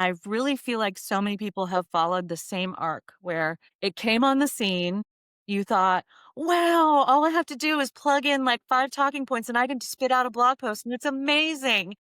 I really feel like so many people have followed the same arc where it came on the scene. You thought, wow, all I have to do is plug in like 5 talking points and I can spit out a blog post and it's amazing.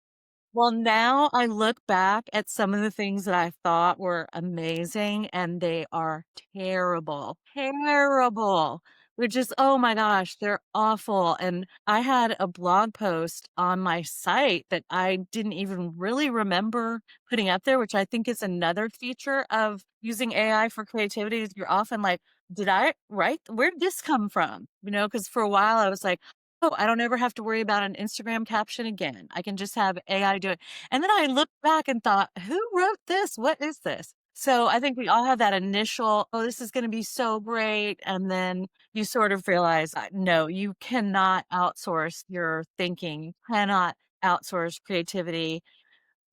Well, now I look back at some of the things that I thought were amazing, and they are terrible, terrible. They're just, oh my gosh, they're awful. And I had a blog post on my site that I didn't even really remember putting up there, which I think is another feature of using AI for creativity. Is you're often like, did I write? Where did this come from? Because for a while I was like, oh, I don't ever have to worry about an Instagram caption again. I can just have AI do it. And then I looked back and thought, who wrote this? What is this? So I think we all have that initial, oh, this is going to be so great. And then you sort of realize, no, you cannot outsource your thinking. You cannot outsource creativity.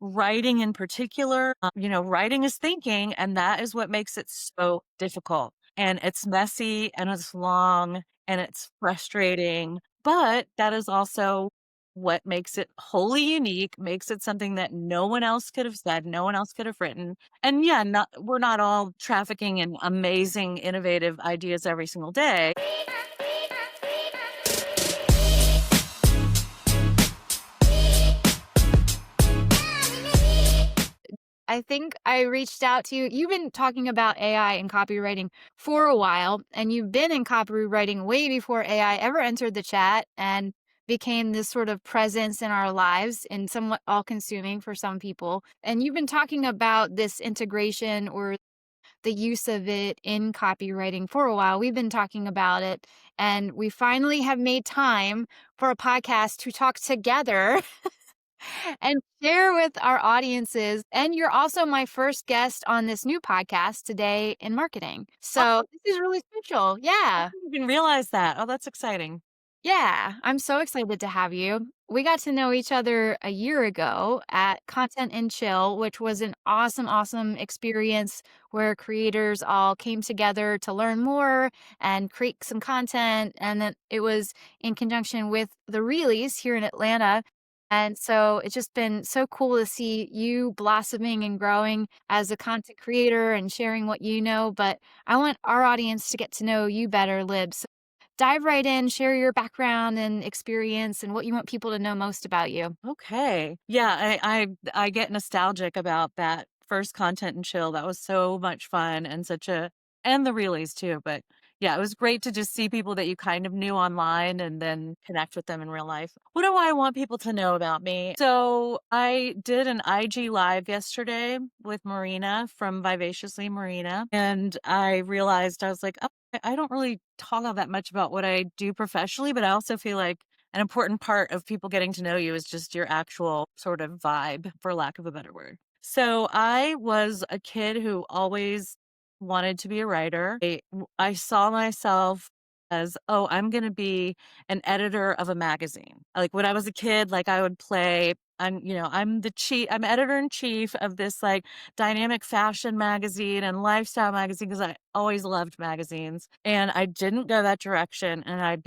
Writing in particular, writing is thinking, and that is what makes it so difficult. And it's messy and it's long and it's frustrating, but that is also what makes it wholly unique, makes it something that no one else could have said, no one else could have written. And yeah, we're not all trafficking in amazing, innovative ideas every single day. I think I reached out to you. You've been talking about AI and copywriting for a while, and you've been in copywriting way before AI ever entered the chat and became this sort of presence in our lives and somewhat all consuming for some people. And you've been talking about this integration or the use of it in copywriting for a while. We've been talking about it, and we finally have made time for a podcast to talk together and share with our audiences. And you're also my first guest on this new podcast, Today in Marketing. So this is really special. I Yeah. didn't even realize that. Oh, that's exciting. Yeah. I'm so excited to have you. We got to know each other a year ago at Content and Chill, which was an awesome, awesome experience where creators all came together to learn more and create some content. And then it was in conjunction with the Reelies here in Atlanta. And so it's just been so cool to see you blossoming and growing as a content creator and sharing what you know. But I want our audience to get to know you better, Lib. So dive right in, share your background and experience and what you want people to know most about you. Okay. Yeah, I get nostalgic about that first Content and Chill. That was so much fun and and the realies too, but yeah, it was great to just see people that you kind of knew online and then connect with them in real life. What do I want people to know about me? So I did an IG live yesterday with Marina from Vivaciously Marina, and I realized I was like, oh, I don't really talk all that much about what I do professionally, but I also feel like an important part of people getting to know you is just your actual sort of vibe, for lack of a better word. So I was a kid who always wanted to be a writer. I saw myself as, oh, I'm going to be an editor of a magazine. Like when I was a kid, like I would play, I'm editor in chief of this like dynamic fashion magazine and lifestyle magazine because I always loved magazines. And I didn't go that direction. And I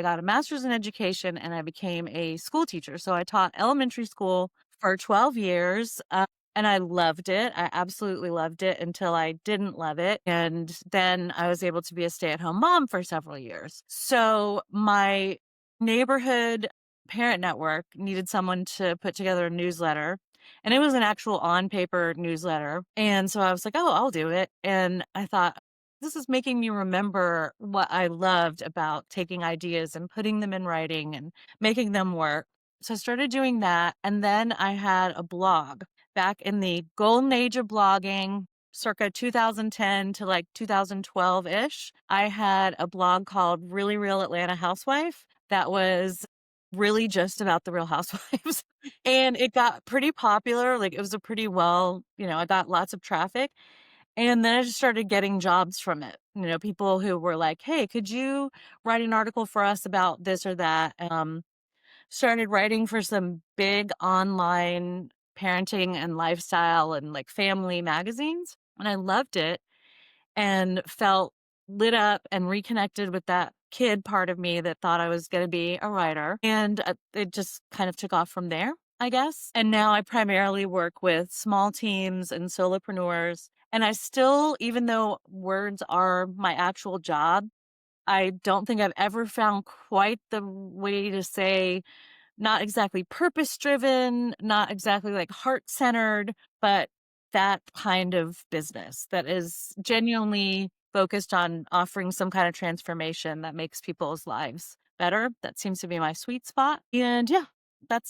got a master's in education and I became a school teacher. So I taught elementary school for 12 years. And I loved it. I absolutely loved it until I didn't love it. And then I was able to be a stay-at-home mom for several years. So my neighborhood parent network needed someone to put together a newsletter. And it was an actual on paper newsletter. And so I was like, oh, I'll do it. And I thought, this is making me remember what I loved about taking ideas and putting them in writing and making them work. So I started doing that. And then I had a blog back in the golden age of blogging, circa 2010 to like 2012 ish. I had a blog called Really Real Atlanta Housewife that was really just about the real housewives. And it got pretty popular. Like it was a pretty well, I got lots of traffic. And then I just started getting jobs from it. People who were like, hey, could you write an article for us about this or that? Started writing for some big online parenting and lifestyle and like family magazines. And I loved it and felt lit up and reconnected with that kid part of me that thought I was going to be a writer. And it just kind of took off from there. I guess. And now I primarily work with small teams and solopreneurs. And I still, even though words are my actual job, I don't think I've ever found quite the way to say not exactly purpose driven, not exactly like heart centered, but that kind of business that is genuinely focused on offering some kind of transformation that makes people's lives better. That seems to be my sweet spot. And yeah, that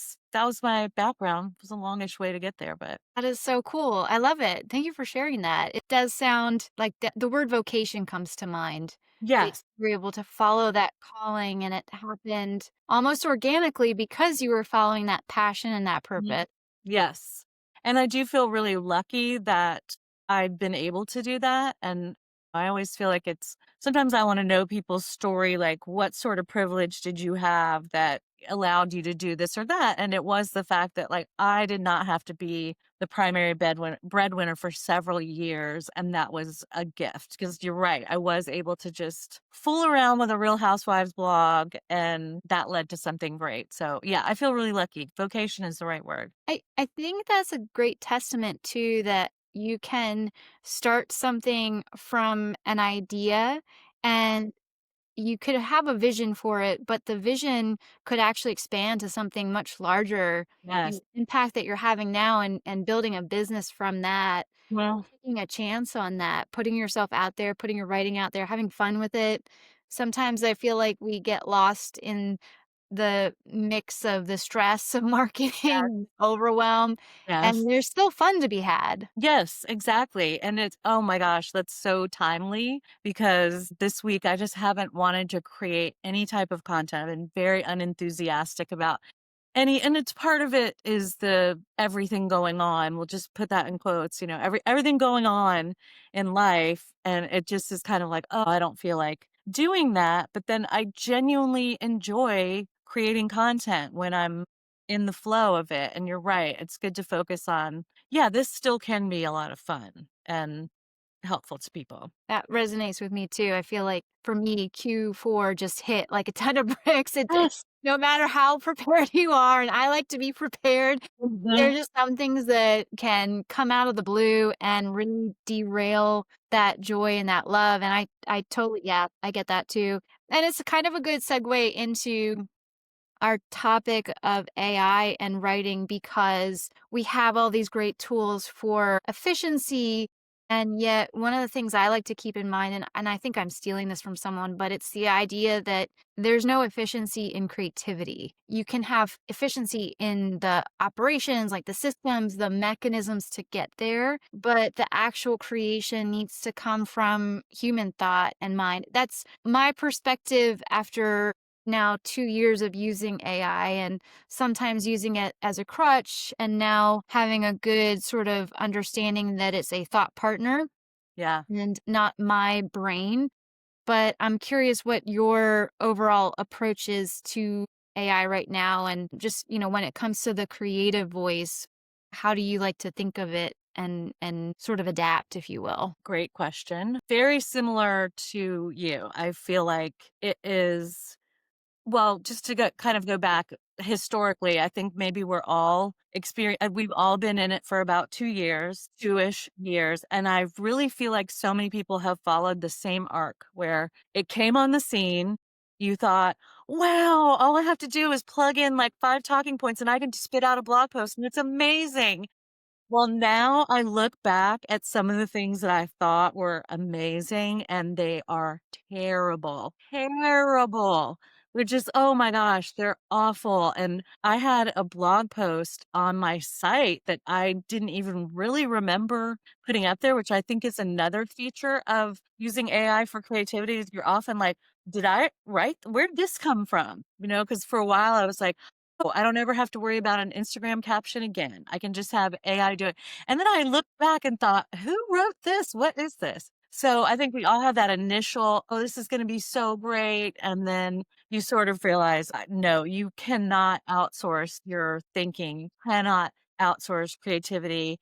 was my background. It was a longish way to get there, but That is so cool. I love it. Thank you for sharing that. It does sound like the word vocation comes to mind. That yes. you were able to follow that calling and it happened almost organically because you were following that passion and that Mhm. purpose. Yes. And I do feel really lucky that I've been able to do that, and I always feel like it's sometimes I wanna know people's story, like, what sort of privilege did you have that allowed you to do this or that? And it was the fact that, like, I did not have to be the primary breadwinner for several years, and that was a gift. Because 'cause you're right, I was able to just fool around with a Real Housewives blog, and that led to something great. So, yeah, I feel really lucky. Vocation is the right word. I think that's a great testament to that you can start something from an idea and you could have a vision for it, but the vision could actually expand to something much larger. Yes. The impact that you're having now and building a business from that, Well, taking a chance on that, putting yourself out there, putting your writing out there, having fun with it. Sometimes I feel like we get lost in the mix of the stress of yes. marketing, overwhelm, Yes. and there's still fun to be had. Yes, exactly. And it's oh my gosh, that's so timely because this week I just haven't wanted to create any type of content. I've been very unenthusiastic about and it's part of it is the everything going on. We'll just put that in quotes, everything going on in life. And it just is kind of like, oh, I don't feel like doing that. But then I genuinely enjoy creating content when I'm in the flow of it. And you're right. It's good to focus on, yeah, this still can be a lot of fun and helpful to people. That resonates with me too. I feel like for me, Q4 just hit like a ton of bricks. It Yes. no matter how prepared you are, and I like to be prepared, there's Mhm. just some things that can come out of the blue and really derail that joy and that love. And I totally, yeah, I get that too. And it's kind of a good segue into our topic of AI and writing because we have all these great tools for efficiency. And yet, one of the things I like to keep in mind, and I think I'm stealing this from someone, but it's the idea that there's no efficiency in creativity. You can have efficiency in the operations, like the systems, the mechanisms to get there, but the actual creation needs to come from human thought and mind. That's my perspective after now 2 years of using AI and sometimes using it as a crutch and now having a good sort of understanding that it's a thought partner Yeah. and not my brain. But I'm curious what your overall approach is to AI right now and just, when it comes to the creative voice, how do you like to think of it and sort of adapt, if you will? Great question. Very similar to you. I feel like it is well, just to go back historically, I think maybe we've all been in it for about 2 years, 2-ish years, and I really feel like so many people have followed the same arc where it came on the scene, you thought, "Wow, all I have to do is plug in like 5 talking points and I can spit out a blog post and it's amazing." Well, now I look back at some of the things that I thought were amazing, and they are terrible, terrible. They're just, oh my gosh, they're awful. And I had a blog post on my site that I didn't even really remember putting up there, which I think is another feature of using AI for creativity. Is you're often like, did I write? Where did this come from? Because for a while I was like, oh, I don't ever have to worry about an Instagram caption again. I can just have AI do it. And then I looked back and thought, who wrote this? What is this? So I think we all have that initial, oh, this is going to be so great. And then you sort of realize, no, you cannot outsource your thinking. You cannot outsource creativity.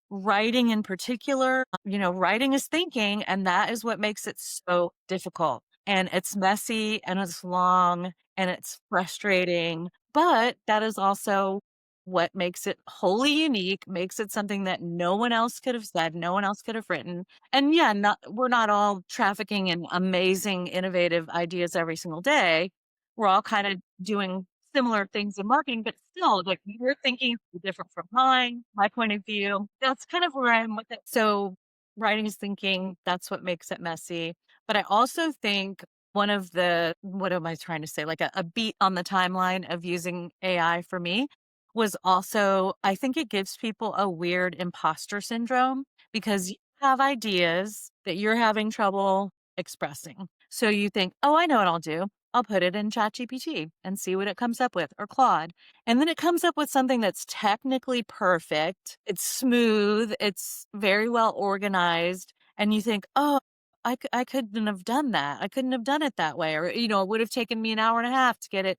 Writing in particular, writing is thinking, and that is what makes it so difficult. And it's messy and it's long and it's frustrating, but that is also what makes it wholly unique, makes it something that no one else could have said, no one else could have written. And yeah, we're not all trafficking in amazing, innovative ideas every single day. We're all kind of doing similar things in marketing, but still, like you're thinking different from mine, my point of view. That's kind of where I'm with it. So writing is thinking, that's what makes it messy. But I also think one of the, what am I trying to say? Like a beat on the timeline of using AI for me was also, I think it gives people a weird imposter syndrome because you have ideas that you're having trouble expressing. So you think, oh, I know what I'll do. I'll put it in ChatGPT and see what it comes up with, or Claude. And then it comes up with something that's technically perfect. It's smooth. It's very well organized. And you think, oh, I couldn't have done that. I couldn't have done it that way. Or, it would have taken me an hour and a half to get it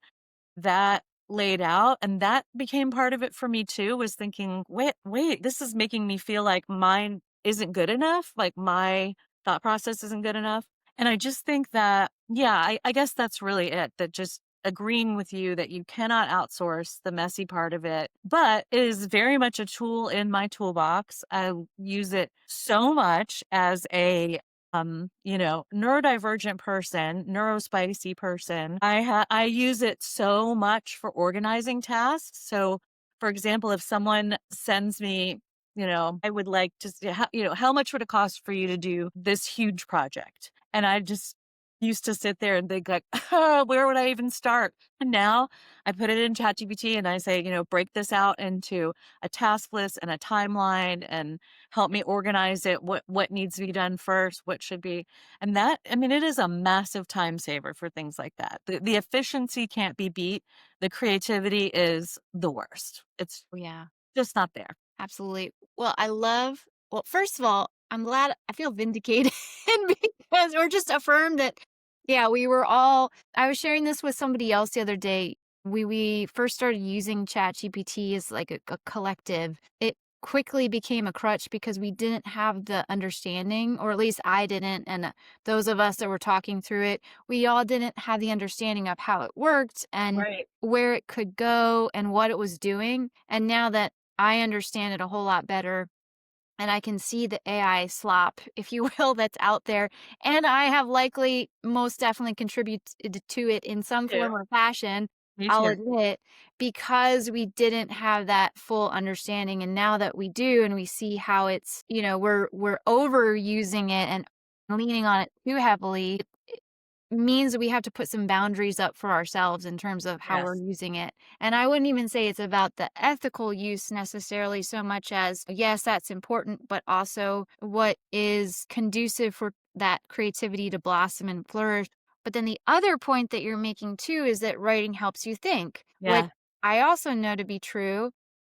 that laid out, and that became part of it for me too, was thinking, "Wait, this is making me feel like mine isn't good enough, like my thought process isn't good enough." And I just think that, yeah, I guess that's really it, that just agreeing with you that you cannot outsource the messy part of it, but it is very much a tool in my toolbox. I use it so much as a neurodivergent person, neurospicy person. I use it so much for organizing tasks. So, for example, if someone sends me, I would like to see how much would it cost for you to do this huge project? And I just used to sit there and think like, oh, where would I even start? And now I put it in ChatGPT and I say, break this out into a task list and a timeline and help me organize it. What needs to be done first? What should be? And that, I mean, it is a massive time saver for things like that. The efficiency can't be beat. The creativity is the worst. It's Yeah. just not there. Absolutely. Well, first of all, I'm glad I feel vindicated because or just affirmed that, yeah, I was sharing this with somebody else the other day. We first started using ChatGPT as like a collective. It quickly became a crutch because we didn't have the understanding, or at least I didn't. And those of us that were talking through it, we all didn't have the understanding of how it worked and Right. where it could go and what it was doing. And now that I understand it a whole lot better, and I can see the AI slop, if you will, that's out there. And I have likely most definitely contributed to it in some Too. form or fashion, Me I'll too. admit, because we didn't have that full understanding. And now that we do, and we see how we're overusing it and leaning on it too heavily, means we have to put some boundaries up for ourselves in terms of how we're Yes. using it. And I wouldn't even say it's about the ethical use necessarily so much as, yes, that's important, but also what is conducive for that creativity to blossom and flourish. But then the other point that you're making too is that writing helps you think, which Yeah. I also know to be true.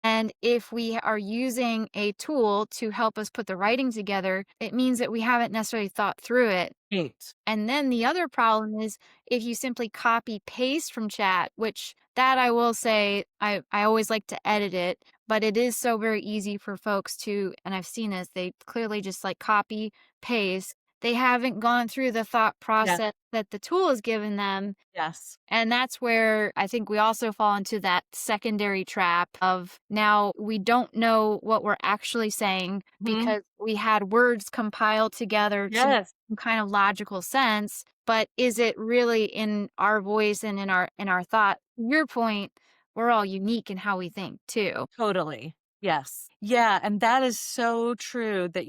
And if we are using a tool to help us put the writing together, it means that we haven't necessarily thought through it. Great. And then the other problem is if you simply copy paste from chat, which that I will say, I always like to edit it, but it is so very easy for folks to, and I've seen this, they clearly just like copy, paste. They haven't gone through the thought Yeah. process that the tool has given them, Yes. and that's where I think we also fall into that secondary trap of now we don't know what we're actually saying Mhm. because we had words compiled together to make Yes. some kind of logical sense, but is it really in our voice and in our thought? Your point, we're all unique in how we think too. Totally. Yes. Yeah, and that is so true that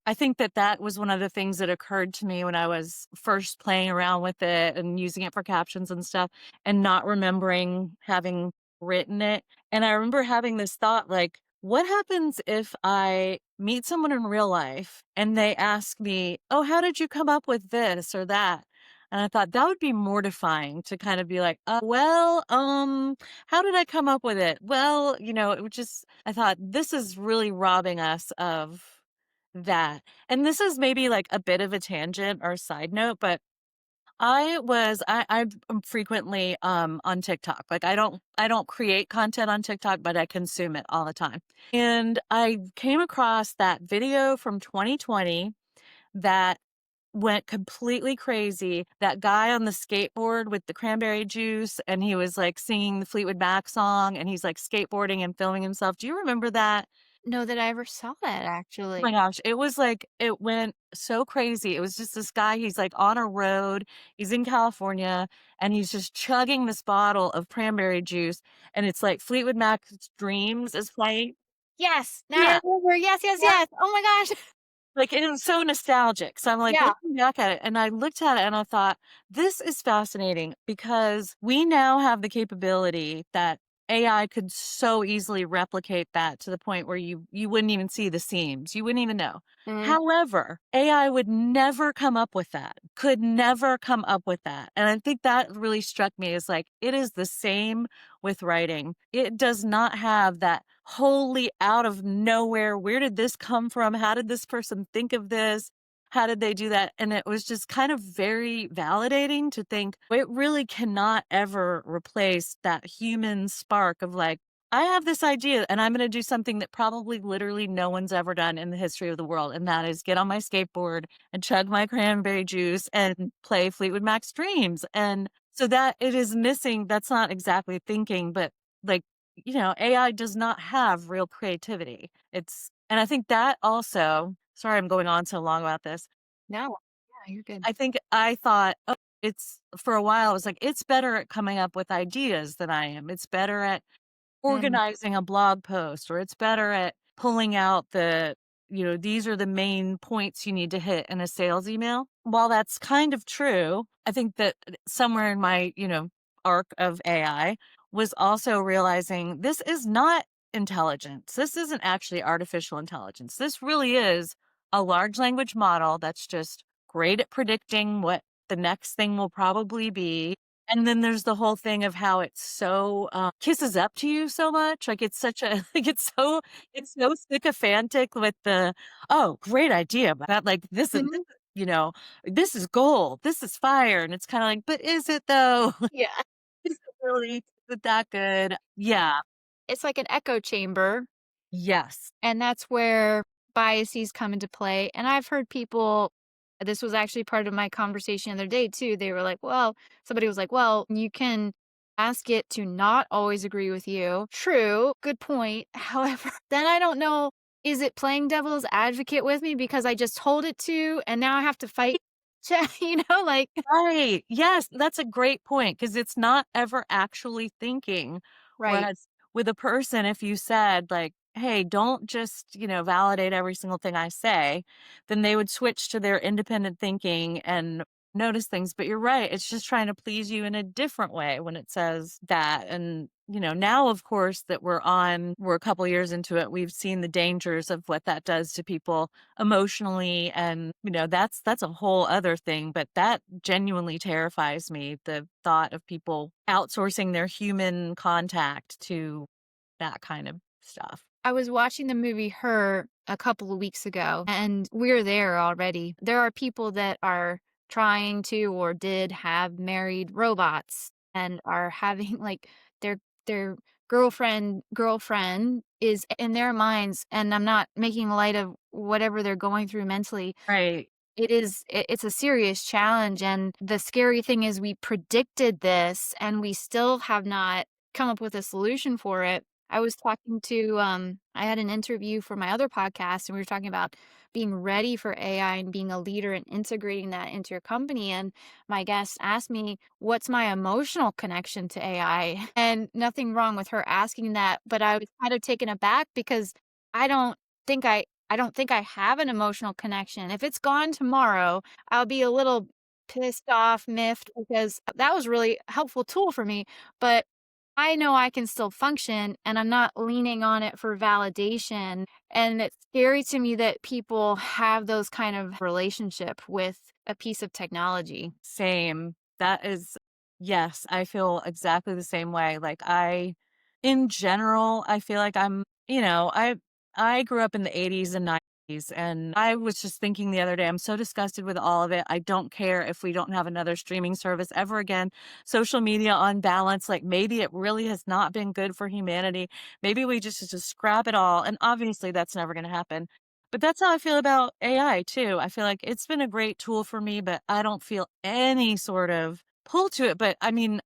I think that that was one of the things that occurred to me when I was first playing around with it and using it for captions and stuff and not remembering having written it. And I remember having this thought like, what happens if I meet someone in real life and they ask me, "Oh, how did you come up with this or that?" And I thought that would be mortifying to kind of be like, well, how did I come up with it?" Well, it would just, I thought this is really robbing us of that. And this is maybe like a bit of a tangent or a side note, but I'm frequently on TikTok. Like I don't create content on TikTok, but I consume it all the time. And I came across that video from 2020 that went completely crazy. That guy on the skateboard with the cranberry juice, and he was, like, singing the Fleetwood Mac song, and he's, like, skateboarding and filming himself. Do you remember that? Know that I ever saw that Oh my actually. gosh, it was like it went so crazy. It was just this guy, he's, like, on a road, he's in California, and he's just chugging this bottle of cranberry juice, and it's, like, Fleetwood Mac's Dreams is playing. Yes, now I Yeah. remember. Yes, yes, yes. Oh my gosh. Like, it is so nostalgic. So I'm, like, Yeah. looking back at it, and I looked at it and I thought, "This is fascinating because we now have the capability that AI could so easily replicate that to the point where you wouldn't even see the seams, you wouldn't even know." Mhm. However, AI would never come up with that, could never come up with that, and I think that really struck me as, like, it is the same with writing. It does not have that wholly out of nowhere, "Where did this come from? How did this person think of this? How did they do that?" And it was just kind of very validating to think it really cannot ever replace that human spark of like, "I have this idea and I'm gonna do something that probably literally no one's ever done in the history of the world, and that is get on my skateboard and chug my cranberry juice and play Fleetwood Mac's Dreams." And so that it is missing, that's not exactly thinking, but, like, AI does not have real creativity. And I think that also, sorry I'm going on so long about this. No. Yeah, you're good. I think I thought, "Oh, it's," for a while, I was like, "It's better at coming up with ideas than I am. It's better at Mhm. organizing a blog post, or it's better at pulling out these are the main points you need to hit in a sales email." While that's kind of true, I think that somewhere in my, arc of AI was also realizing this is not intelligence. This isn't actually artificial intelligence. This really is a large language model that's just great at predicting what the next thing will probably be. And then there's the whole thing of how it's so, kisses up to you so much, like, it's such a like, it's so sycophantic with the, "Oh, great idea, but that, like, Mhm. you know, this is gold, this is fire," and it's kinda like, "But is it though? Yeah. Is it really? Is it that good?" Yeah. It's like an echo chamber. Yes. And that's where biases come into play. And I've heard people, this was actually part of my conversation the other day too. They were like, well, somebody was like, well, you can ask it to not always agree with you. True, good point. However, then I don't know, is it playing devil's advocate with me because I just told it to and now I have to fight? Like, Right. Yes, that's a great point because it's not ever actually thinking. right. Whereas with a person, if you said, like, "Hey, don't just, validate every single thing I say," then they would switch to their independent thinking and notice things. But you're right. It's just trying to please you in a different way when it says that. And, now, of course, that we're a couple years into it, we've seen the dangers of what that does to people emotionally, and that's a whole other thing, but that genuinely terrifies me, the thought of people outsourcing their human contact to that kind of stuff. I was watching the movie Her a couple of weeks ago, and we're there already. There are people that are trying to or did have married robots and are having like their girlfriend is in their minds, and I'm not making light of whatever they're going through mentally. Right. It's a serious challenge, and the scary thing is we predicted this, and we still have not come up with a solution for it. I was talking to, I had an interview for my other podcast, and we were talking about being ready for AI and being a leader and integrating that into your company, and my guest asked me, "What's my emotional connection to AI?" And nothing wrong with her asking that, but I was kind of taken aback because I don't I don't think I have an emotional connection. If it's gone tomorrow, I'll be a little pissed off, miffed because that was really helpful tool for me, but I know I can still function and I'm not leaning on it for validation. And it's scary to me that people have those kind of relationship with a piece of technology. Same. That is, yes, I feel exactly the same way. Like, in general, I feel like I grew up in the 80s and 90s, and I was just thinking the other day, I'm so disgusted with all of it. I don't care if we don't have another streaming service ever again. Social media on balance, like, maybe it really has not been good for humanity. Maybe we just scrap it all. And obviously that's never going to happen. But that's how I feel about AI too. I feel like it's been a great tool for me, but I don't feel any sort of pull to it. But I mean,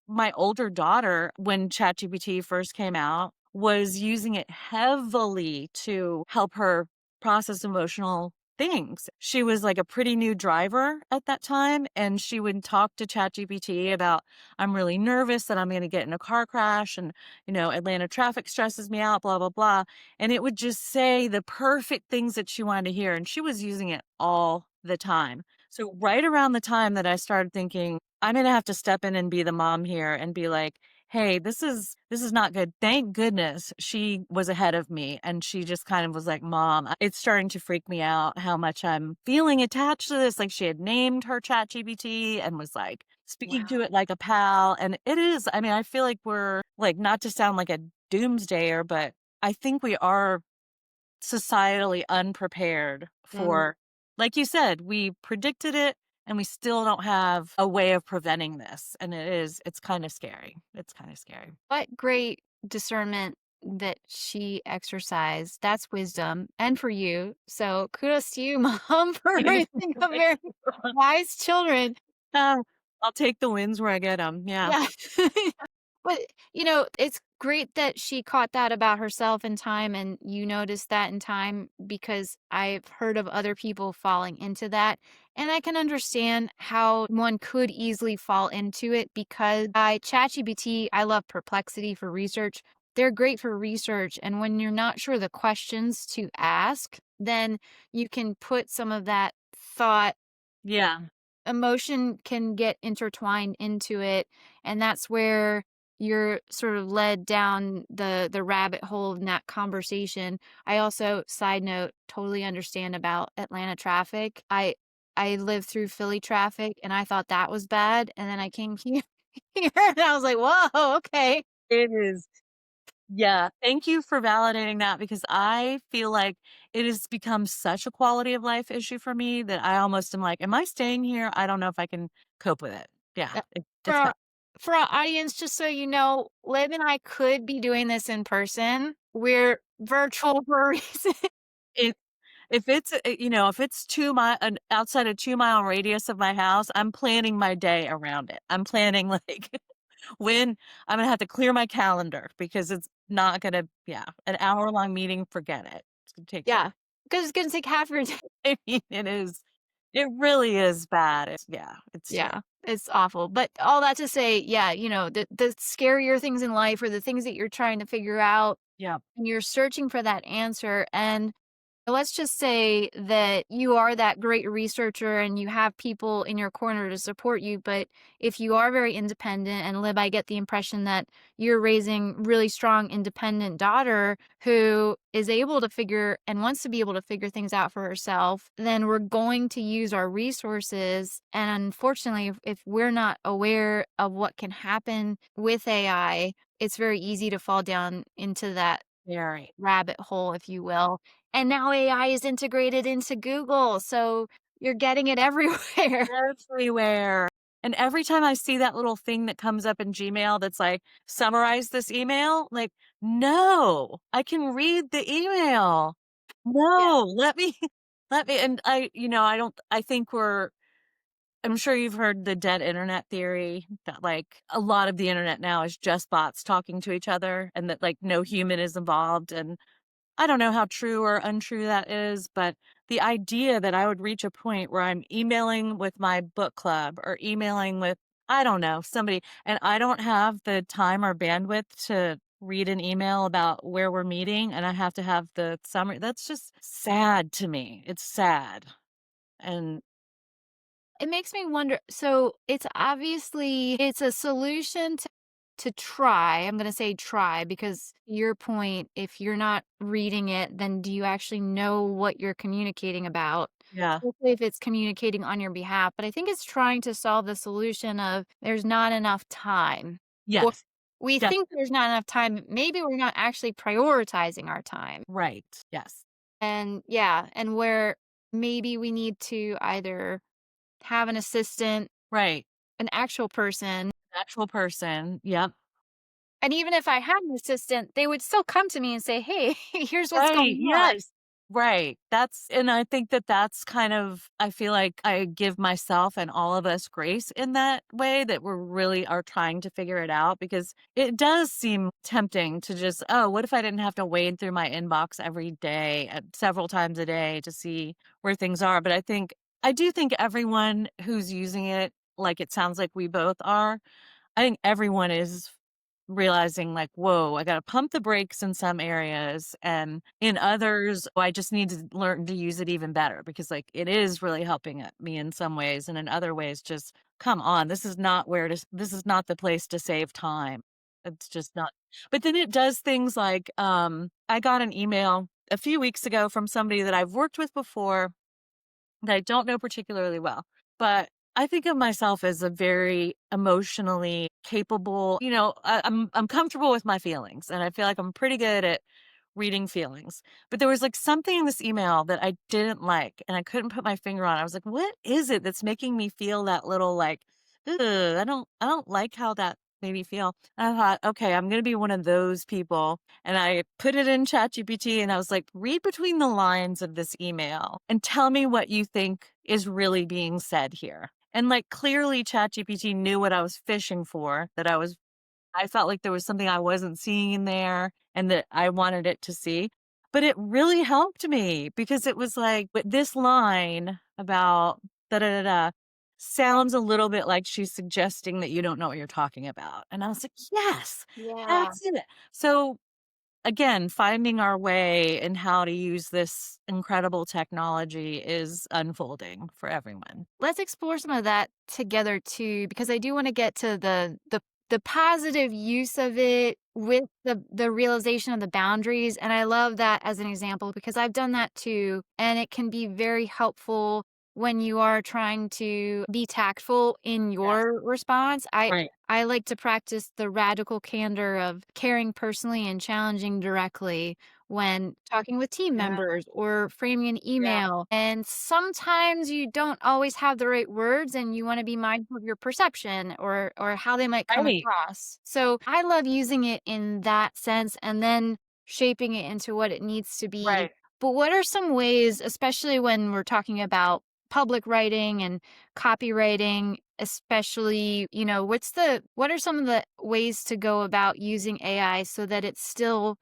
my older daughter, when ChatGPT first came out, was using it heavily to help her process emotional things. She was like a pretty new driver at that time, and she would talk to ChatGPT about, I'm really nervous that I'm going to get in a car crash, and, Atlanta traffic stresses me out, blah, blah, blah. And it would just say the perfect things that she wanted to hear. And she was using it all the time. So, right around the time that I started thinking, I'm gonna have to step in and be the mom here and be like, "Hey, this is not good." Thank goodness she was ahead of me, and she just kind of was like, "Mom, it's starting to freak me out how much I'm feeling attached to this." Like, she had named her ChatGPT and was like speaking to Wow. it like a pal. And it is, I mean, I feel like we're like, not to sound like a doomsdayer, but I think we are societally unprepared And for, like you said, we predicted it and we still don't have a way of preventing this. And it's kind of scary. It's kind of scary. what great discernment that she exercised. That's wisdom, and for you. So kudos to you, mom, for raising a very wise children. Uh, I'll take the wins where I get them. Yeah. Yeah. But, it's great that she caught that about herself in time and you noticed that in time because I've heard of other people falling into that. And I can understand how one could easily fall into it because I ChatGPT, I love Perplexity for research. They're great for research. And when you're not sure the questions to ask, then you can put some of that thought Yeah. emotion can get intertwined into it, and that's where you're sort of led down the rabbit hole in that conversation. I also, side note, totally understand about Atlanta traffic. I lived through Philly traffic, and I thought that was bad, and then I came here here, and I was like, "Whoa, okay." It is. Yeah, thank you for validating that because I feel like it has become such a quality of life issue for me that I almost am like, "Am I staying here? I don't know if I can cope with it." Yeah, Uh, for it's bad. for our audience, just so you know, Liv and I could be doing this in person. We're virtual for a reason. It if it's, if it's outside a 2-mile radius of my house, I'm planning my day around it. I'm planning, like, when I'm gonna have to clear my calendar because it's not gonna, yeah, an hour-long meeting, forget it. It's gonna take Yeah, because it's gonna take half your day. I mean, it really is bad. It's terrible. Yeah, it's awful, but all that to say, yeah, the scarier things in life or the things that you're trying to figure out, Yeah, and you're searching for that answer, and let's just say that you are that great researcher and you have people in your corner to support you. But if you are very independent, and Lib, I get the impression that you're raising really strong, independent daughter who is able to figure and wants to be able to figure things out for herself, then we're going to use our resources. And unfortunately, if we're not aware of what can happen with AI, it's very easy to fall down into that very. rabbit hole, if you will. And now AI is integrated into Google, so you're getting it everywhere. Everywhere. And every time I see that little thing that comes up in Gmail that's like, "Summarize this email," like, "No, I can read the email. Yeah. No, let me let me." And I don't I think I'm sure you've heard the dead internet theory that, like, a lot of the internet now is just bots talking to each other and that, like, no human is involved. And I don't know how true or untrue that is, but the idea that I would reach a point where I'm emailing with my book club or emailing with, I don't know, somebody, and I don't have the time or bandwidth to read an email about where we're meeting and I have to have the summary. That's just sad to me. It's sad. And It makes me wonder, so it's obviously it's a solution to try. I'm gonna say try because your point, if you're not reading it, then do you actually know what you're communicating about? yeah, Especially if it's communicating on your behalf. But I think it's trying to solve the solution of there's not enough time. Or yes, we think definitely. there's not enough time. Maybe we're not actually prioritizing our time. Right. Yes. And yeah, and where maybe we need to either have an assistant, Right. an actual person. Actual person. Yep. And even if I had an assistant, they would still come to me and say, "Hey, here's what's Right. going on." Yes. Right. And I think that that's kind of, I feel like I give myself and all of us grace in that way, that we're really are trying to figure it out, because it does seem tempting to just, oh, what if I didn't have to wade through my inbox every day, several times a day to see where things are. But I do think everyone who's using it, like it sounds like we both are, I think everyone is realizing like, whoa, I got to pump the brakes in some areas. And in others, I just need to learn to use it even better, because like it is really helping me in some ways. And in other ways, just come on, this is not the place to save time. It's just not. But then it does things like, I got an email a few weeks ago from somebody that I've worked with before that I don't know particularly well, but I think of myself as a very emotionally capable, I'm comfortable with my feelings, and I feel like I'm pretty good at reading feelings. But there was like something in this email that I didn't like, and I couldn't put my finger on. I was like, what is it that's making me feel that little like, "Ugh, I don't like how that made me feel." And I thought, okay, I'm gonna be one of those people. And I put it in ChatGPT and I was like, read between the lines of this email and tell me what you think is really being said here. And like clearly ChatGPT knew what I was fishing for, I felt like there was something I wasn't seeing in there and that I wanted it to see. But it really helped me, because it was like, but this line about da da da da sounds a little bit like she's suggesting that you don't know what you're talking about. And I was like, yes, Yeah. that's it. So again, finding our way and how to use this incredible technology is unfolding for everyone. Let's explore some of that together too, because I do want to get to the positive use of it with the realization of the boundaries. And I love that as an example because I've done that too. And it can be very helpful when you are trying to be tactful in Yes. your response. Right. I like to practice the radical candor of caring personally and challenging directly when talking with team Yeah. members or framing an Yeah. email. And sometimes you don't always have the right words and you want to be mindful of your perception or how they might come Right. across. So I love using it in that sense and then shaping it into what it needs to be. Right. But what are some ways, especially when we're talking about public writing and copywriting, especially, what are some of the ways to go about using AI so that it's still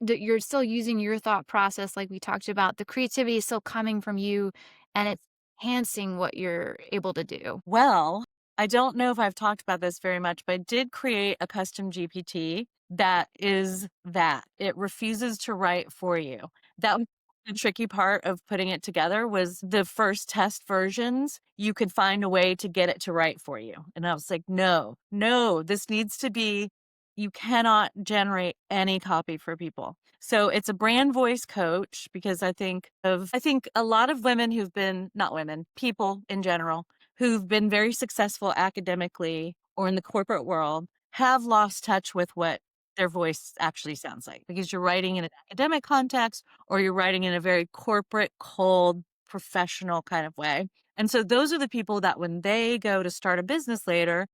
that you're still using your thought process like we talked about, the creativity is still coming from you and it's enhancing what you're able to do. Well, I don't know if I've talked about this very much, but I did create a custom GPT that is that. It refuses to write for you. That was the tricky part of putting it together. Was the first test versions, you could find a way to get it to write for you. And I was like, no, no, this needs to be, you cannot generate any copy for people. So it's a brand voice coach, because I think a lot of women who've been, not women, people in general, who've been very successful academically or in the corporate world have lost touch with what their voice actually sounds like, because you're writing in an academic context or you're writing in a very corporate, cold, professional kind of way. And so those are the people that when they go to start a business later,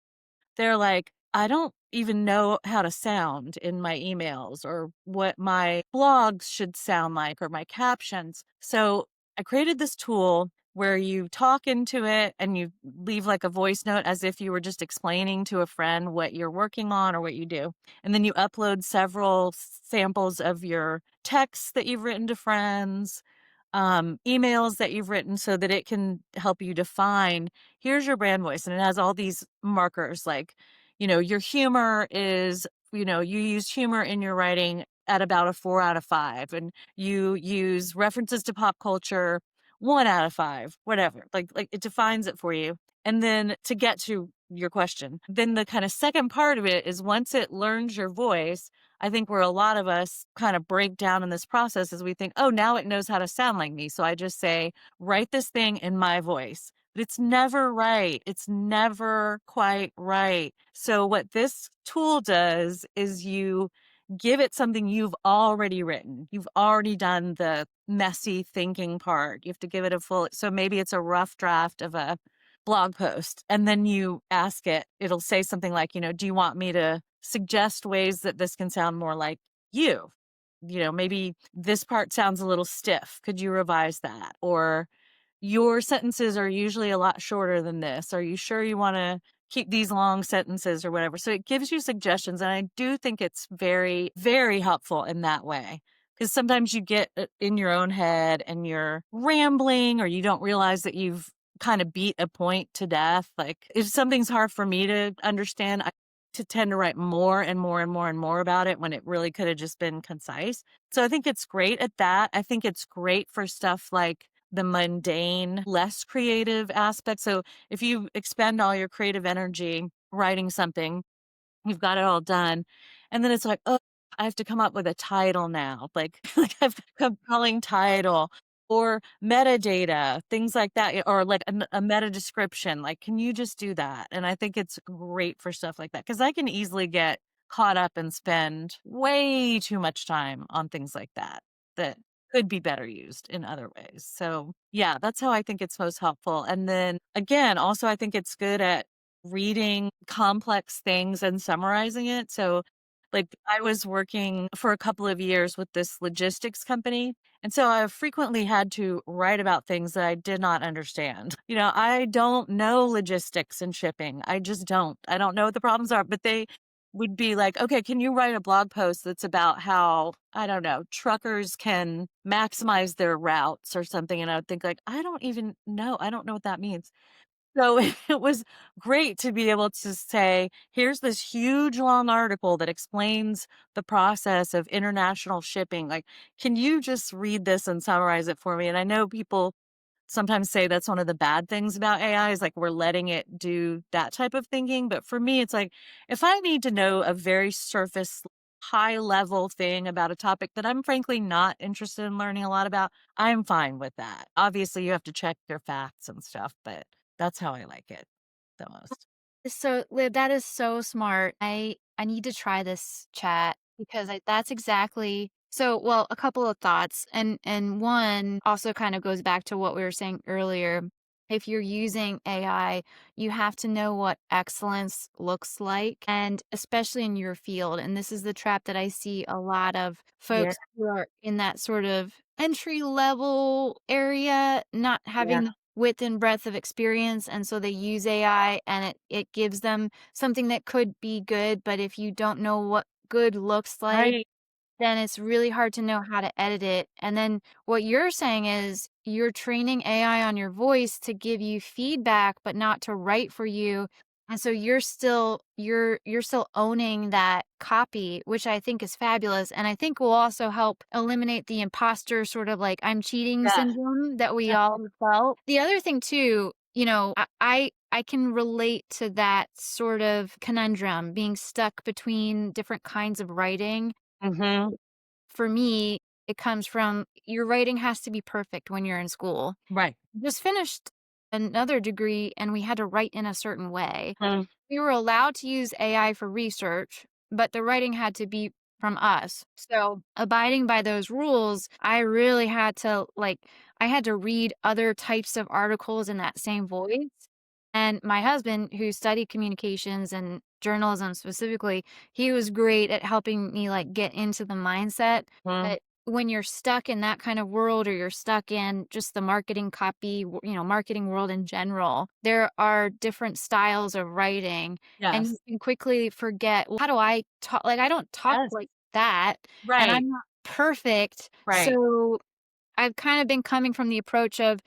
they're like, I don't even know how to sound in my emails or what my blogs should sound like or my captions. So I created this tool where you talk into it and you leave like a voice note as if you were just explaining to a friend what you're working on or what you do. And then you upload several samples of your texts that you've written to friends, emails that you've written, so that it can help you define, here's your brand voice. And it has all these markers like, your humor is, you use humor in your writing at about a 4 out of 5. And you use references to pop culture 1 out of 5, whatever. Like it defines it for you. And then to get to your question, then the kind of second part of it is once it learns your voice, I think where a lot of us kind of break down in this process is we think, oh, now it knows how to sound like me. So I just say, write this thing in my voice. But it's never right. It's never quite right. So what this tool does is you give it something you've already written. You've already done the messy thinking part. You have to give it a full, so maybe it's a rough draft of a blog post. And then you ask it, it'll say something like, do you want me to suggest ways that this can sound more like you? maybe this part sounds a little stiff. Could you revise that? Or your sentences are usually a lot shorter than this. Are you sure you want to keep these long sentences or whatever? So it gives you suggestions. And I do think it's very, very helpful in that way. Because sometimes you get in your own head and you're rambling or you don't realize that you've kind of beat a point to death. Like if something's hard for me to understand, I to tend to write more and more and more and more about it when it really could have just been concise. So I think it's great at that. I think it's great for stuff like the mundane, less creative aspects. So if you expend all your creative energy writing something, you've got it all done. And then it's like, oh, I have to come up with a title now. Like, like I've compelling title or metadata, things like that, or like a meta description. Like, can you just do that? And I think it's great for stuff like that because I can easily get caught up and spend way too much time on things like that that could be better used in other ways. So, yeah, that's how I think it's most helpful. And then again, also, I think it's good at reading complex things and summarizing it. So, like, I was working for a couple of years with this logistics company. And so I frequently had to write about things that I did not understand. I don't know logistics and shipping. I just don't. I don't know what the problems are, but they would be like, okay, can you write a blog post that's about how, I don't know, truckers can maximize their routes or something? And I would think, like, I don't even know. I don't know what that means. So it was great to be able to say, here's this huge long article that explains the process of international shipping. Like, can you just read this and summarize it for me? And I know people sometimes say that's one of the bad things about AI is like we're letting it do that type of thinking. But for me, it's like if I need to know a very surface, high level thing about a topic that I'm frankly not interested in learning a lot about, I'm fine with that. Obviously, you have to check your facts and stuff, but that's how I like it the most. So, Lib, that is so smart. I need to try this chat because that's exactly so. Well, a couple of thoughts, and one also kind of goes back to what we were saying earlier. If you're using AI, you have to know what excellence looks like, and especially in your field. And this is the trap that I see a lot of Yeah. folks who are in that sort of entry level area, not Yeah. having width and breadth of experience, and so they use AI and it gives them something that could be good, but if you don't know what good looks like, Right. then it's really hard to know how to edit it. And then what you're saying is you're training AI on your voice to give you feedback, but not to write for you. And so you're still owning that copy, which I think is fabulous. And I think will also help eliminate the imposter sort of like I'm cheating Yeah. syndrome that we Yeah. all felt. The other thing too, I can relate to that sort of conundrum, being stuck between different kinds of writing. Hmm. For me, it comes from your writing has to be perfect when you're in school. Right. Just finished another degree and we had to write in a certain way. Mm. We were allowed to use AI for research, but the writing had to be from us. So, abiding by those rules, I really had to I had to read other types of articles in that same voice. And my husband, who studied communications and journalism specifically, he was great at helping me get into the mindset. Mm. But when you're stuck in that kind of world or you're stuck in just the marketing marketing world in general, there are different styles of writing and you Yes. can quickly forget, well, how do I talk? Like, I don't talk Yes. like that and Right. I'm not perfect. Right. So I've kind of been coming from the approach of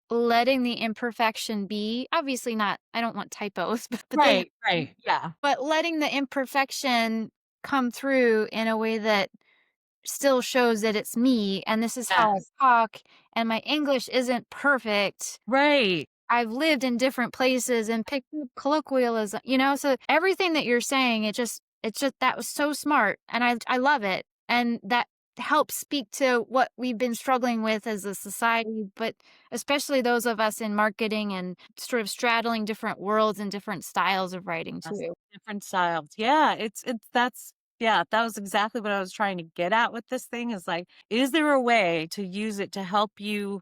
letting the imperfection be. Obviously not, I don't want typos, but they Right. Right. Yeah. but letting the imperfection come through in a way that still shows that it's me and this is how I Yes. talk and my English isn't perfect. Right. I've lived in different places and picked up colloquialism, so everything that you're saying, it's just that was so smart and I love it. And that helps speak to what we've been struggling with as a society, but especially those of us in marketing and sort of straddling different worlds and different styles of writing Yes. too. Different styles. Yeah. That's, yeah, that was exactly what I was trying to get at with this thing is like, is there a way to use it to help you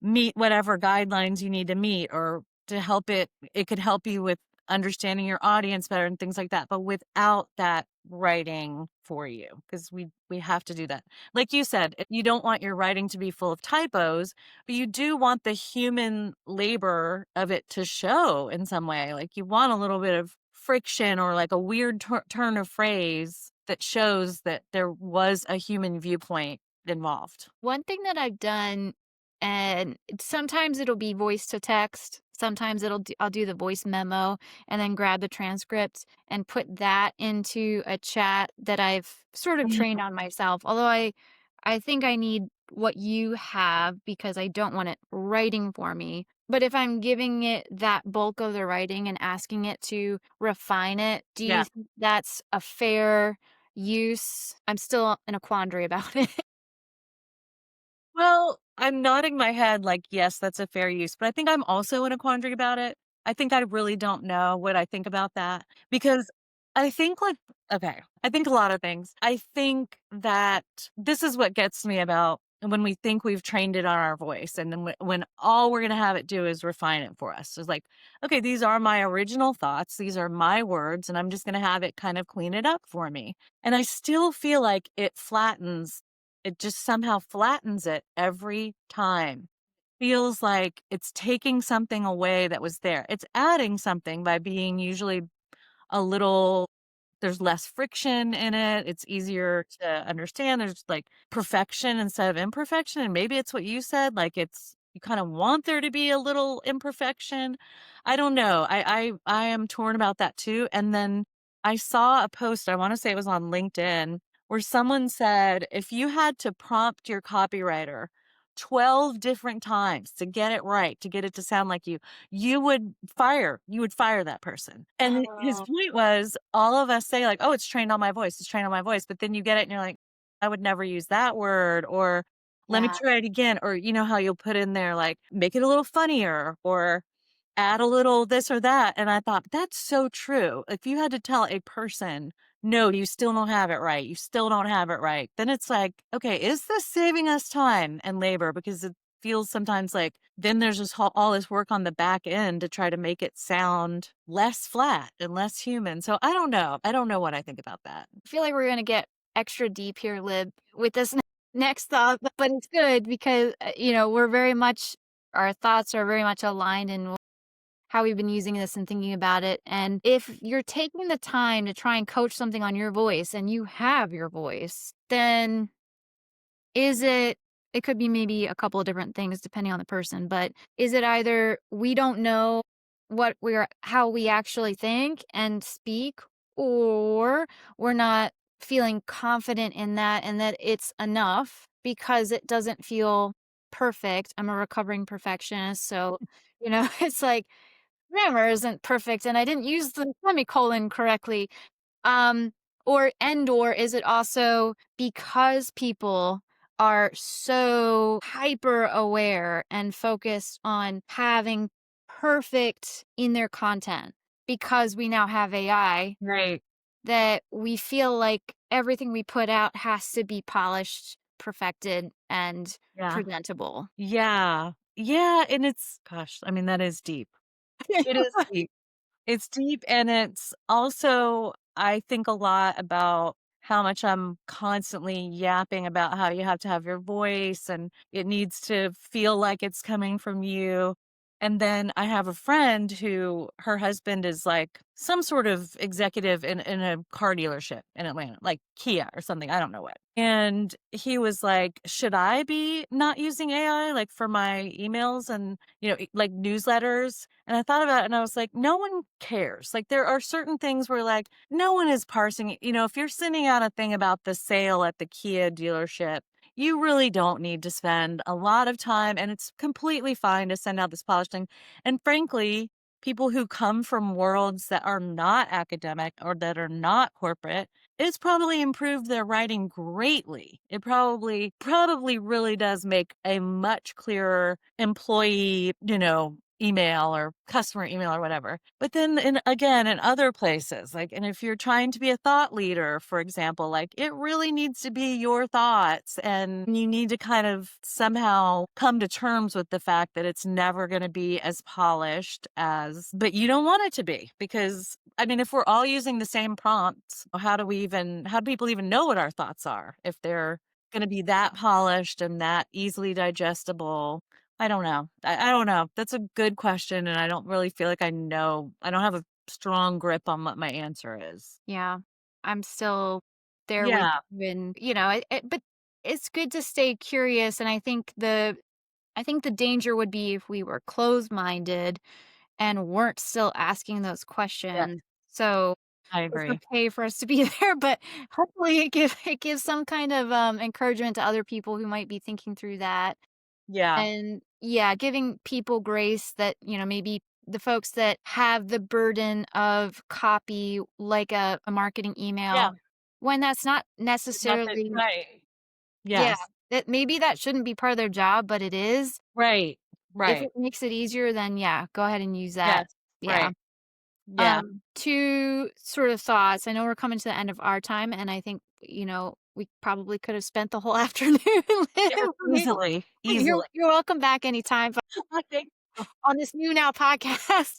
meet whatever guidelines you need to meet or to help it could help you with understanding your audience better and things like that, but without that writing for you, because we have to do that. Like you said, you don't want your writing to be full of typos, but you do want the human labor of it to show in some way. Like you want a little bit of friction or like a weird turn of phrase that shows that there was a human viewpoint involved. One thing that I've done, and sometimes it'll be voice to text, sometimes I'll do the voice memo and then grab the transcript and put that into a chat that I've sort of trained on myself. Although I think I need what you have because I don't want it writing for me. But if I'm giving it that bulk of the writing and asking it to refine it, do you Yeah. think that's a fair use? I'm still in a quandary about it. Well, I'm nodding my head like, yes, that's a fair use, but I think I'm also in a quandary about it. I think I really don't know what I think about that because I think like, okay, I think a lot of things. I think that this is what gets me about when we think we've trained it on our voice and then when all we're going to have it do is refine it for us. It's like, okay, these are my original thoughts. These are my words, and I'm just going to have it kind of clean it up for me. And I still feel like it just somehow flattens it every time. Feels like it's taking something away that was there. It's adding something by being usually a little there's less friction in it. It's easier to understand. There's like perfection instead of imperfection. And maybe it's what you said, like it's you kind of want there to be a little imperfection. I don't know. I am torn about that too. And then I saw a post, I want to say it was on LinkedIn, where someone said if you had to prompt your copywriter 12 different times to get it right, to get it to sound like you would fire that person. And his Oh, point was all of us say like, "Oh, it's trained on my voice. It's trained on my voice." But then you get it and you're like, "I would never use that word," or "Let me yeah. try it again." Or you know how you'll put in there like, "Make it a little funnier," or add a little this or that. And I thought, that's so true. If you had to tell a person, no, you still don't have it right. You still don't have it right. Then it's like, okay, is this saving us time and labor? Because it feels sometimes like then there's just all this work on the back end to try to make it sound less flat and less human. So I don't know. I don't know what I think about that. I feel like we're gonna get extra deep here, Lib, with this next thought, but it's good because, we're very much our thoughts are very much aligned in how we've been using this and thinking about it, and if you're taking the time to try and coach something on your voice and you have your voice, then is it could be maybe a couple of different things depending on the person, but is it either we don't know how we actually think and speak, or we're not feeling confident in that and that it's enough because it doesn't feel perfect. I'm a recovering perfectionist, so, it's like grammar isn't perfect and I didn't use the semicolon correctly. Um, or is it also because people are so hyper aware and focused on having perfect in their content because we now have AI Right. that we feel like everything we put out has to be polished, perfected, and Yeah. presentable. Yeah. Yeah. And it's, gosh, I mean, that is deep. It is deep. It's deep, and it's also I think a lot about how much I'm constantly yapping about how you have to have your voice and it needs to feel like it's coming from you. And then I have a friend who her husband is like some sort of executive in a car dealership in Atlanta, like Kia or something. I don't know what. And he was like, should I be not using AI like for my emails and, like newsletters? And I thought about it and I was like, no one cares. Like there are certain things where like no one is parsing it. If you're sending out a thing about the sale at the Kia dealership, you really don't need to spend a lot of time and it's completely fine to send out this polished thing. And frankly, people who come from worlds that are not academic or that are not corporate, it's probably improved their writing greatly. It probably really does make a much clearer employee, email or customer email or whatever. But then in other places, like, and if you're trying to be a thought leader, for example, like it really needs to be your thoughts and you need to kind of somehow come to terms with the fact that it's never going to be as polished as, but you don't want it to be because I mean, if we're all using the same prompts, how do people even know what our thoughts are if they're going to be that polished and that easily digestible? I don't know. I don't know. That's a good question, and I don't really feel like I know. I don't have a strong grip on what my answer is. Yeah. I'm still there with Yeah. you and, but it's good to stay curious, and I think the danger would be if we were closed-minded and weren't still asking those Yes, questions. So, I it's agree. okay for us to be there, but hopefully it gives some kind of, encouragement to other people who might be thinking through that. Yeah. And yeah, giving people grace that, maybe the folks that have the burden of copy, like a marketing Yeah. email, when that's not Not that necessarily, right. yeah, Yes. that maybe that shouldn't be part of their job, but it is. Right. If Right. it makes it easier, then yeah, go ahead and use that. Yes. Yeah. Right. Yeah. Two sort of thoughts. I know we're coming to the end of our time, and I think, we probably could have spent the whole afternoon. Yes. Easily. You're Easily. you're welcome back anytime I think. on this new now podcast.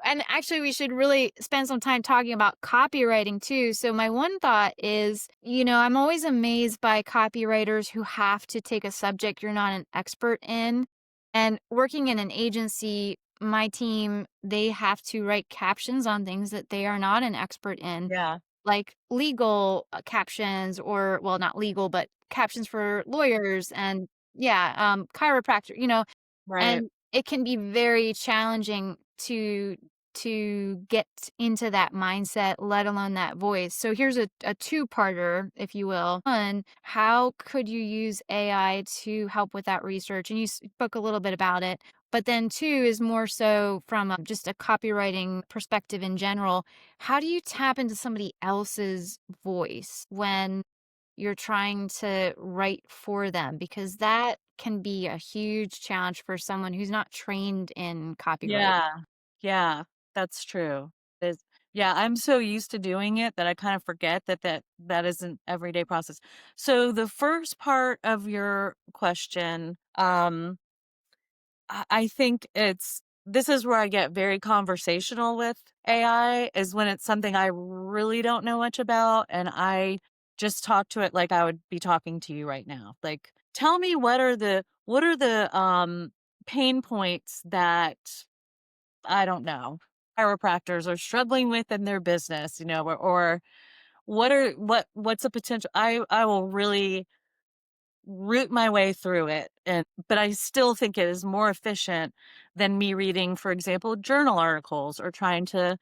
And actually we should really spend some time talking about copywriting too. So my one thought is, I'm always amazed by copywriters who have to take a subject you're not an expert in. And working in an agency, my team, they have to write captions on things that they are not an expert in, Yeah. like legal captions, or well, not legal, but captions for lawyers and yeah, chiropractor, Right. and it can be very challenging to get into that mindset, let alone that voice. So here's a two-parter, if you will. One, how could you use AI to help with that research? And you spoke a little bit about it. But then two is more so from just a copywriting perspective in general. How do you tap into somebody else's voice when you're trying to write for them? Because that can be a huge challenge for someone who's not trained in copywriting. Yeah. Yeah. That's true. Is yeah, I'm so used to doing it that I kind of forget that isn't everyday process. So the first part of your question, I think this is where I get very conversational with AI is when it's something I really don't know much about and I just talk to it like I would be talking to you right now. Like, tell me what are the pain points that I don't know chiropractors are struggling with in their business, or what's a potential I will really root my way through it but I still think it is more efficient than me reading, for example, journal articles or trying to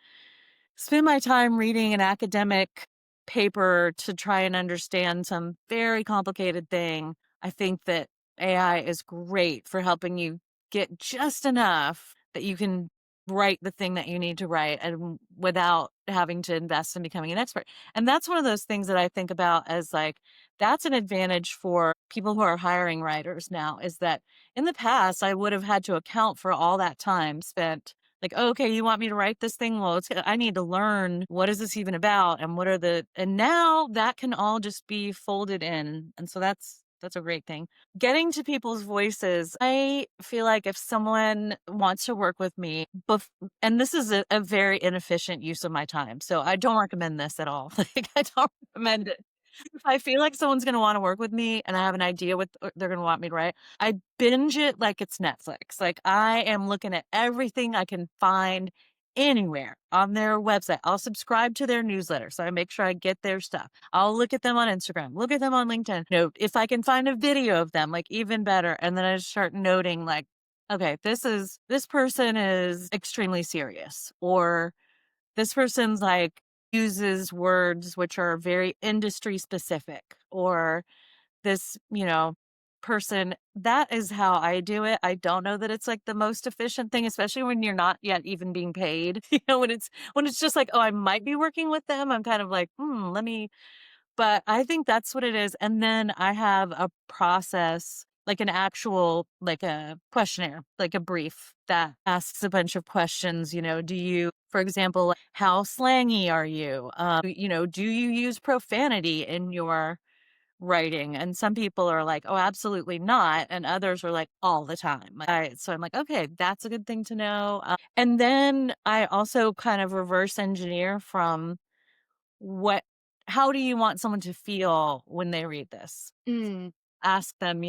spend my time reading an academic paper to try and understand some very complicated thing. I think that AI is great for helping you get just enough that you can write the thing that you need to write and without having to invest in becoming an expert. And that's one of those things that I think about as like that's an advantage for people who are hiring writers now is that in the past I would have had to account for all that time spent like, "Oh, okay, you want me to write this thing? Well, I need to learn what is this even about and what are the and now that can all just be folded in. And so that's a great thing. Getting to people's voices, I feel like if someone wants to work with me, and this is a very inefficient use of my time. So I don't recommend this at all. Like I don't recommend it. If I feel like someone's gonna wanna work with me and I have an idea what they're gonna want me to write, I binge it like it's Netflix. Like, I am looking at everything I can find anywhere on their website. I'll subscribe to their newsletter, so I make sure I get their stuff. I'll look at them on Instagram, look at them on LinkedIn. If I can find a video of them, like, even better, and then I just start noting, like, "Okay, this person is extremely serious," or this person's like uses words which are very industry specific or this person that is how I do it. I don't know that it's like the most efficient thing, especially when you're not yet even being paid. When it's just like, oh, I might be working with them, I'm kind of like, let me, but I think that's what it is. And then I have a process like an actual, like a questionnaire, like a brief that asks a bunch of questions. Do you, for example, like, how slangy are you? Do you use profanity in your writing? And some people are like, oh, absolutely not. And others are like, all the time. So I'm like, okay, that's a good thing to know. And then I also kind of reverse engineer from what, how do you want someone to feel when they read this? Mm, Ask them,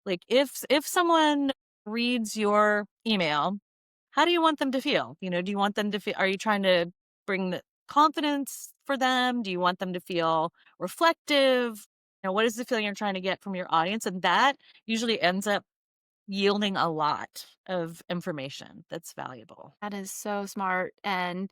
like, if someone reads your email, how do you want them to feel? Do you want them to feel, are you trying to bring the confidence for them? Do you want them to feel reflective? What is the feeling you're trying to get from your audience? And that usually ends up yielding a lot of information that's valuable. that is so smart. And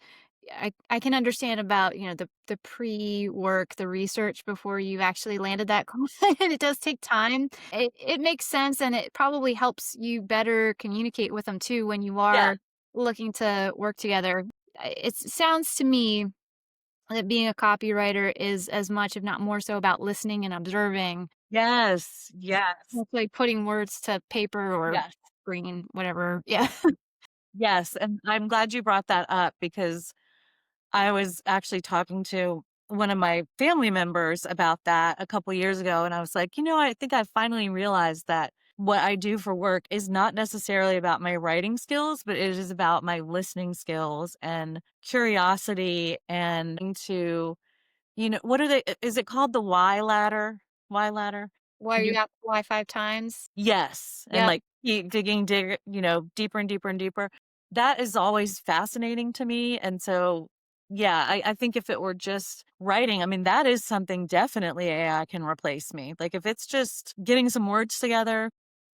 I can understand about, the pre-work, the research before you actually landed that client. It does take time. It makes sense, and it probably helps you better communicate with them too when you Yeah. are looking to work together. It sounds to me that being a copywriter is as much, if not more so, about listening and observing. Yes. Yes. It's like putting words to paper or Yes. screen, whatever. Yeah. Yes. And I'm glad you brought that up because I was actually talking to one of my family members about that a couple years ago. And I was like, I think I finally realized that what I do for work is not necessarily about my writing skills, but it is about my listening skills and curiosity and to, what are they? Is it called the Y ladder? Y ladder? Why you got why 5 times? Yes, and, Yep. like, keep digging deeper and deeper and deeper. That is always fascinating to me, and so, yeah, I think if it were just writing, I mean, that is something definitely AI can replace me. Like, if it's just getting some words together,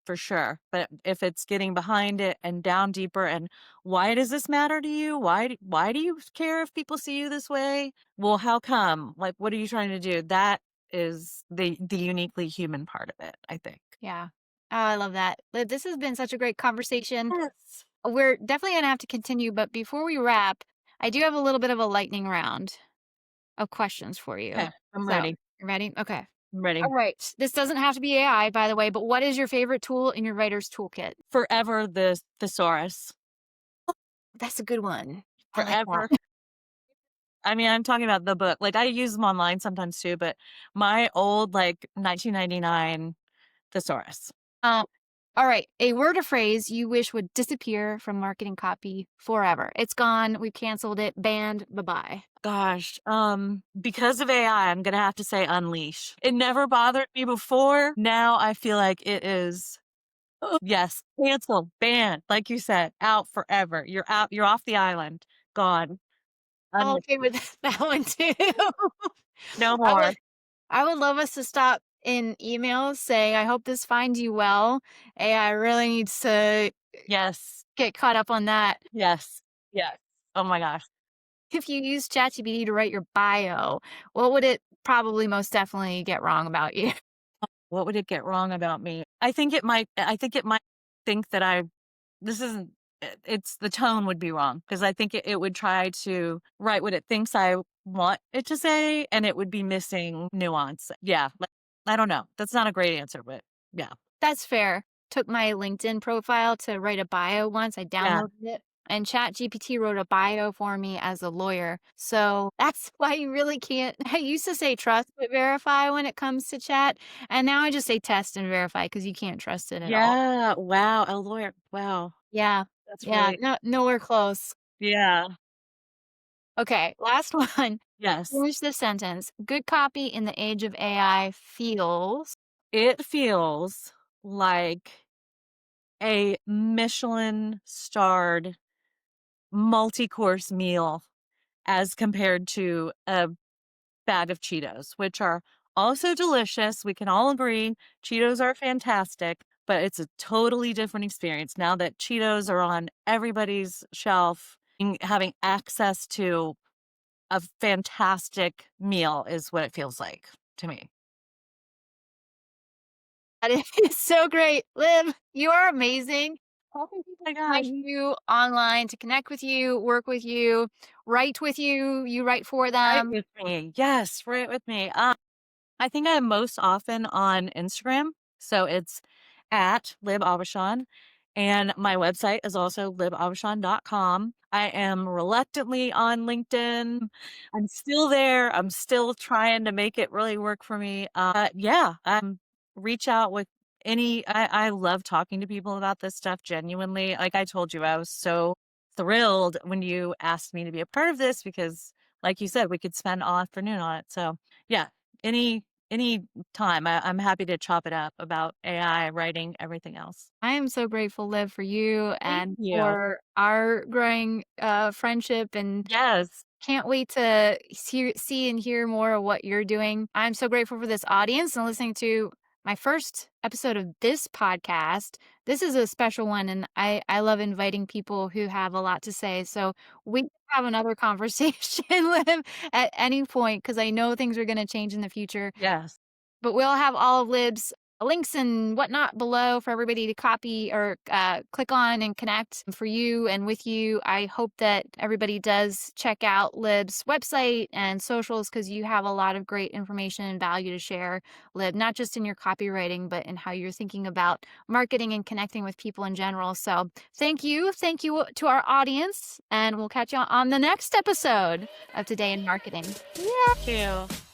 for sure, but if it's getting behind it and down deeper and, "Why does this matter to you? Why do you care if people see you this way? Well, how come? Like, what are you trying to do?" That is the uniquely human part of it, I think. Yeah. Oh, I love that. This has been such a great conversation. Yes. We're definitely gonna have to continue, but before we wrap, I do have a little bit of a lightning round of questions for you. Okay, I'm So, ready. you ready? Okay. I'm ready. All right. This doesn't have to be AI, by the way, but what is your favorite tool in your writer's toolkit? Forever the thesaurus. That's a good one. I like Forever. that. I mean, I'm talking about the book. Like, I use them online sometimes too, but my old, like, 1999 thesaurus. Um, all right. A word or phrase you wish would disappear from marketing copy forever. It's gone. We canceled it. Banned. Bye bye. Gosh, because of AI, I'm gonna have to say unleash. It never bothered me before. Now I feel like it is, yes, canceled, banned, like you said, out forever. You're out, you're off the island, gone, I'm unleash. okay with that one too. No I would more. I would love us to stop in emails saying, "I hope this finds you well." AI really needs to Yes. get caught up on that. Yes. Yes. Oh my gosh. If you use ChatGPT to write your bio, what would it probably most definitely get wrong about you? What would it get wrong about me? I think it might think that this isn't it's the tone would be wrong because I think it would try to write what it thinks I want it to say, and it would be missing nuance. Yeah, like, I don't know. That's not a great answer, but yeah. That's fair. Took my LinkedIn profile to write a bio once. I Yeah. downloaded it, and ChatGPT wrote a bio for me as a lawyer. So that's why you really can't. I used to say trust but verify when it comes to chat, and now I just say test and verify because you can't trust it at all. Yeah. Wow. A lawyer. Wow. Yeah. That's Yeah. really, No, nowhere close. yeah. Okay. Last one. Yes. Finish this sentence. Good copy in the age of AI feels. It feels like a Michelin starred multi-course meal as compared to a bag of Cheetos, which are also delicious. We can all agree Cheetos are fantastic, but it's a totally different experience now that Cheetos are on everybody's shelf. Having access to a fantastic meal is what it feels like to me. That is so great. Liv, you are amazing. How can Oh people my gosh. find you online to connect with you, work with you, write with you? You write for Right them. with me. Yes, right with me. I think I'm most often on Instagram. So it's at Lib Aubuchon, and my website is also libaubuchon.com. I am reluctantly on LinkedIn. I'm still there. I'm still trying to make it really work for me. Yeah, reach out with I love talking to people about this stuff genuinely. Like I told you, I was so thrilled when you asked me to be a part of this because, like you said, we could spend all afternoon on it. So yeah, any time. I'm happy to chop it up about AI, writing, everything else. I am so grateful, Liv, for you Thank and you. for our growing friendship, and Yes. can't wait to see and hear more of what you're doing. I'm so grateful for this audience and listening to my first episode of this podcast. This is a special one, and I love inviting people who have a lot to say. So we can have another conversation with him at any point because I know things are going to change in the future. Yes. But we'll have all of Lib's links and whatnot below for everybody to copy or click on and connect for you and with you. I hope that everybody does check out Lib's website and socials because you have a lot of great information and value to share, Lib, not just in your copywriting, but in how you're thinking about marketing and connecting with people in general. So thank you. Thank you to our audience, and we'll catch you on the next episode of Today in Marketing. Thank you.